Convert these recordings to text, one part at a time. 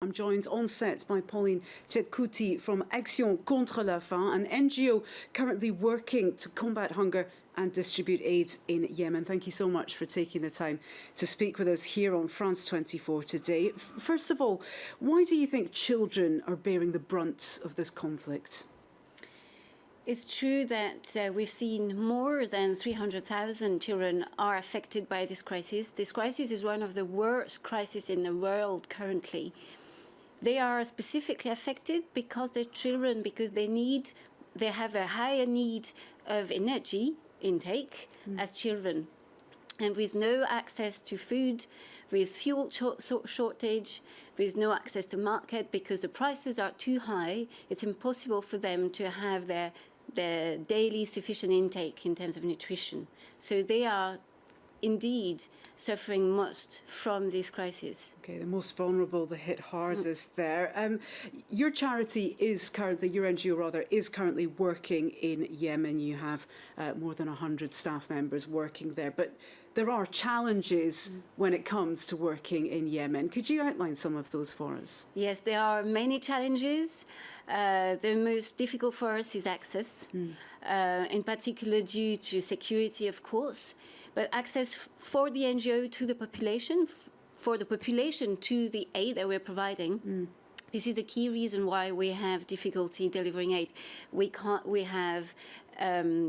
I'm joined on set by Pauline Chetcuti from Contre, an NGO currently working to combat hunger and distribute aid in Yemen. Thank you so much for taking the time to speak with us here on France 24 today. First of all, why do you think children are bearing the brunt of this conflict? It's true that we've seen more than 300,000 children are affected by this crisis. This crisis is one of the worst crises in the world currently. They are specifically affected because they're children, because they have a higher need of energy intake as children. And with no access to food, with fuel shortage, with no access to market because the prices are too high, it's impossible for them to have their daily sufficient intake in terms of nutrition. So they are indeed suffering most from this crisis. Okay, the most vulnerable, the hit hardest there. Your charity is currently, your NGO rather, is currently working in Yemen. You have more than 100 staff members working there, but there are challenges when it comes to working in Yemen. Could you outline some of those for us? Yes, there are many challenges. The most difficult for us is access, in particular due to security, of course, but access for the NGO to the population, for the population to the aid that we're providing. This is the key reason why we have difficulty delivering aid. We have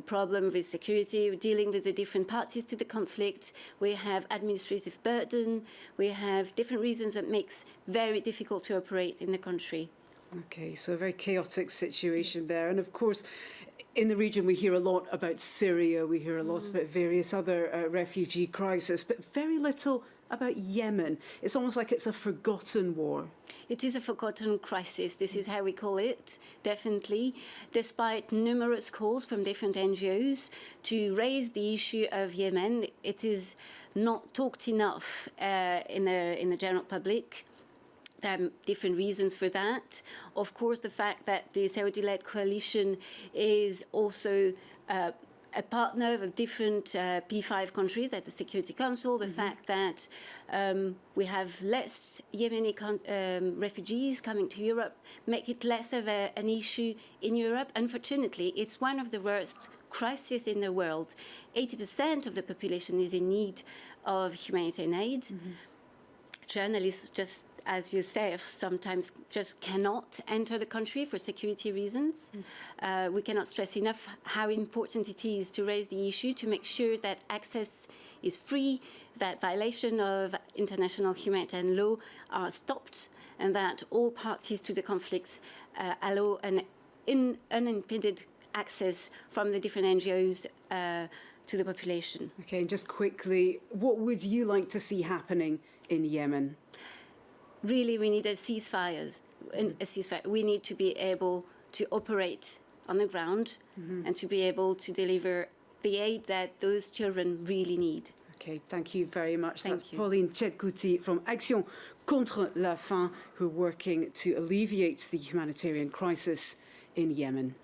problem with security, dealing with the different parties to the conflict. We have administrative burden. We have different reasons that makes very difficult to operate in the country. Okay, so a very chaotic situation there. And of course, in the region, we hear a lot about Syria, we hear a lot about various other refugee crises, but very little about Yemen. It's almost like it's a forgotten war. It is a forgotten crisis. This is how we call it, definitely. Despite numerous calls from different NGOs to raise the issue of Yemen, it is not talked enough in the general public. There are different reasons for that. Of course, the fact that the Saudi-led coalition is also a partner of different P5 countries at the Security Council, the fact that we have less Yemeni refugees coming to Europe make it less of an issue in Europe. Unfortunately, it's one of the worst crises in the world. 80% of the population is in need of humanitarian aid. Journalists, just as you say, sometimes just cannot enter the country for security reasons. We cannot stress enough how important it is to raise the issue, to make sure that access is free, that violation of international humanitarian law are stopped, and that all parties to the conflicts allow an unimpeded access from the different NGOs to the population. Okay, and just quickly, what would you like to see happening in Yemen? Really, we need a ceasefire. We need to be able to operate on the ground and to be able to deliver the aid that those children really need. Okay, thank you very much. Thank you. Pauline Chetcuti from Contre, Faim, who are working to alleviate the humanitarian crisis in Yemen.